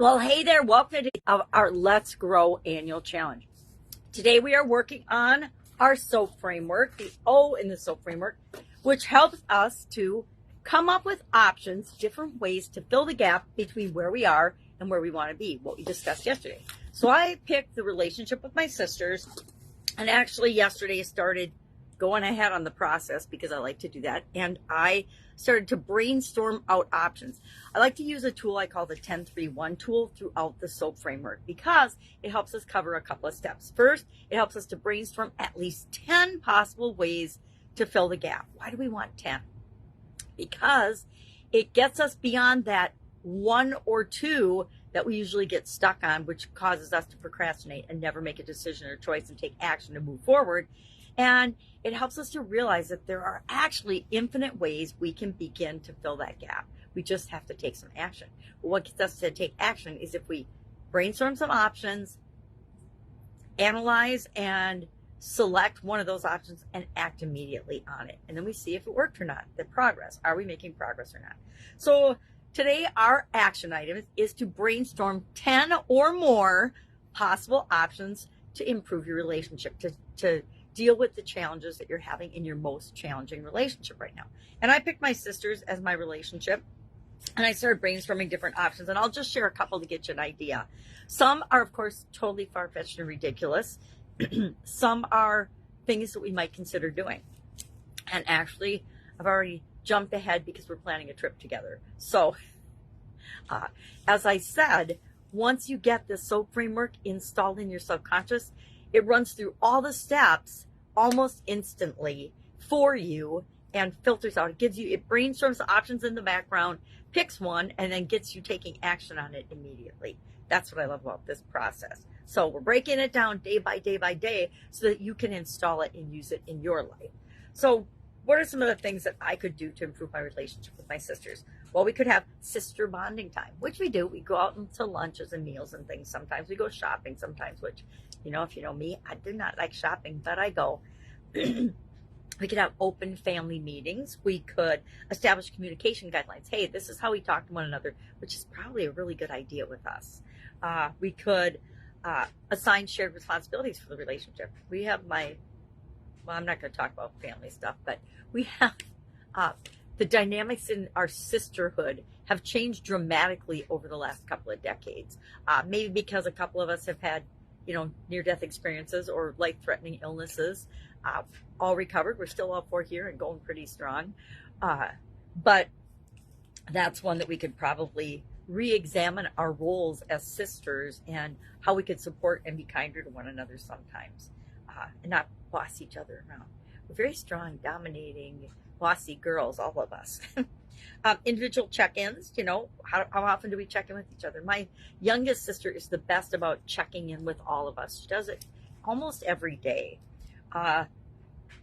Well, hey there, welcome to our Let's Grow annual challenge. Today we are working on our SOAP framework, the O in the SOAP framework, which helps us to come up with options, different ways to fill the gap between where we are and where we want to be, what we discussed yesterday. So I picked the relationship with my sisters, and actually yesterday I started going ahead on the process because I like to do that, and I started to brainstorm out options. I like to use a tool I call the 10-3-1 tool throughout the SOAP framework because it helps us cover a couple of steps. First, it helps us to brainstorm at least 10 possible ways to fill the gap. Why do we want 10? Because it gets us beyond that one or two that we usually get stuck on, which causes us to procrastinate and never make a decision or choice and take action to move forward. And it helps us to realize that there are actually infinite ways we can begin to fill that gap. We just have to take some action. But what gets us to take action is if we brainstorm some options, analyze and select one of those options and act immediately on it. And then we see if it worked or not, the progress. Are we making progress or not? So today our action item is to brainstorm 10 or more possible options to improve your relationship, to deal with the challenges that you're having in your most challenging relationship right now. And I picked my sisters as my relationship, and I started brainstorming different options, and I'll just share a couple to get you an idea. Some are, of course, totally far-fetched and ridiculous. Some are things that we might consider doing. And actually, I've already jumped ahead because we're planning a trip together. So, as I said, once you get the SOAP framework installed in your subconscious, it runs through all the steps almost instantly for you and filters out. It brainstorms the options in the background, picks one, and then gets you taking action on it immediately. That's what I love about this process. So we're breaking it down day by day by day so that you can install it and use it in your life. So what are some of the things that I could do to improve my relationship with my sisters? Well, we could have sister bonding time, which we do. We go out into lunches and meals and things. Sometimes we go shopping, sometimes, which, if you know me, I do not like shopping, but I go. We could have open family meetings. We could establish communication guidelines. Hey, this is how we talk to one another, which is probably a really good idea with us. We could assign shared responsibilities for the relationship. We have I'm not going to talk about family stuff, but we have the dynamics in our sisterhood have changed dramatically over the last couple of decades. Maybe because a couple of us have had, near-death experiences or life-threatening illnesses. All recovered. We're still all four here and going pretty strong. But that's one that we could probably re-examine our roles as sisters and how we could support and be kinder to one another sometimes, and not boss each other around. We're very strong, dominating, bossy girls, all of us. Individual check-ins, how often do we check in with each other? My youngest sister is the best about checking in with all of us. She does it almost every day.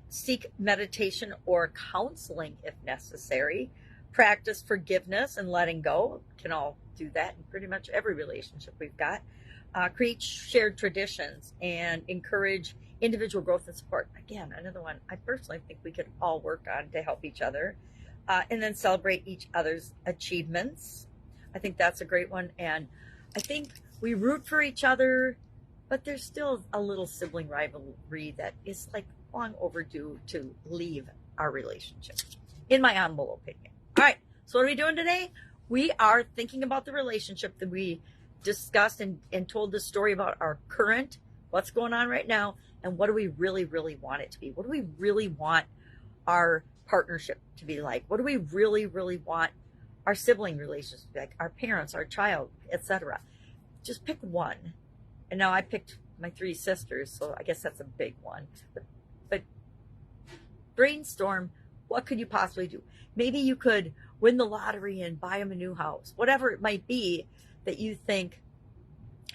Seek meditation or counseling if necessary. Practice forgiveness and letting go. Can all do that in pretty much every relationship we've got. Create shared traditions and encourage individual growth and support. Again, another one I personally think we could all work on to help each other. And then celebrate each other's achievements. I think that's a great one. And I think we root for each other, but there's still a little sibling rivalry that is like long overdue to leave our relationship, in my humble opinion. All right, so what are we doing today? We are thinking about the relationship that we discussed and told the story about our current, what's going on right now, and what do we really, really want it to be? What do we really want our partnership to be like? What do we really, really want our sibling relationship to be like? Our parents, our child, etc. Just pick one. And now I picked my three sisters, so I guess that's a big one. But brainstorm, what could you possibly do? Maybe you could win the lottery and buy them a new house. Whatever it might be that you think,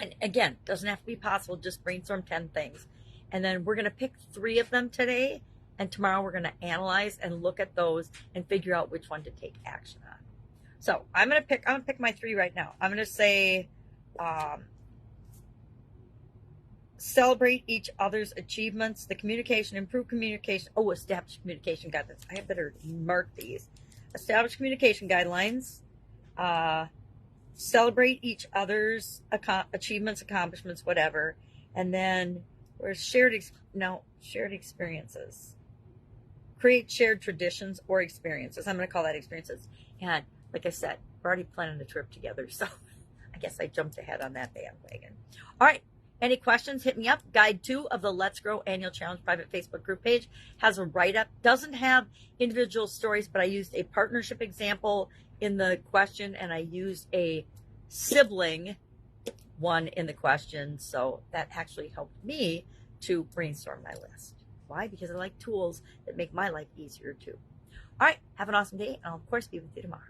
and again, doesn't have to be possible, just brainstorm 10 things. And then we're going to pick 3 of them today, and tomorrow we're going to analyze and look at those and figure out which one to take action on. So I'm going to pick my 3 right now. I'm going to say, celebrate each other's achievements, the communication, improve communication. Oh, establish communication guidelines. I better mark these. Establish communication guidelines. celebrate each other's achievements, accomplishments, whatever. And then where's shared experiences. Create shared traditions or experiences. I'm going to call that experiences. And like I said, we're already planning a trip together, so I guess I jumped ahead on that bandwagon. All right. Any questions, hit me up. Guide 2 of the Let's Grow Annual Challenge private Facebook group page has a write-up. Doesn't have individual stories, but I used a partnership example in the question, and I used a sibling one in the question. So that actually helped me to brainstorm my list. Why? Because I like tools that make my life easier too. All right. Have an awesome day, and I'll, of course, be with you tomorrow.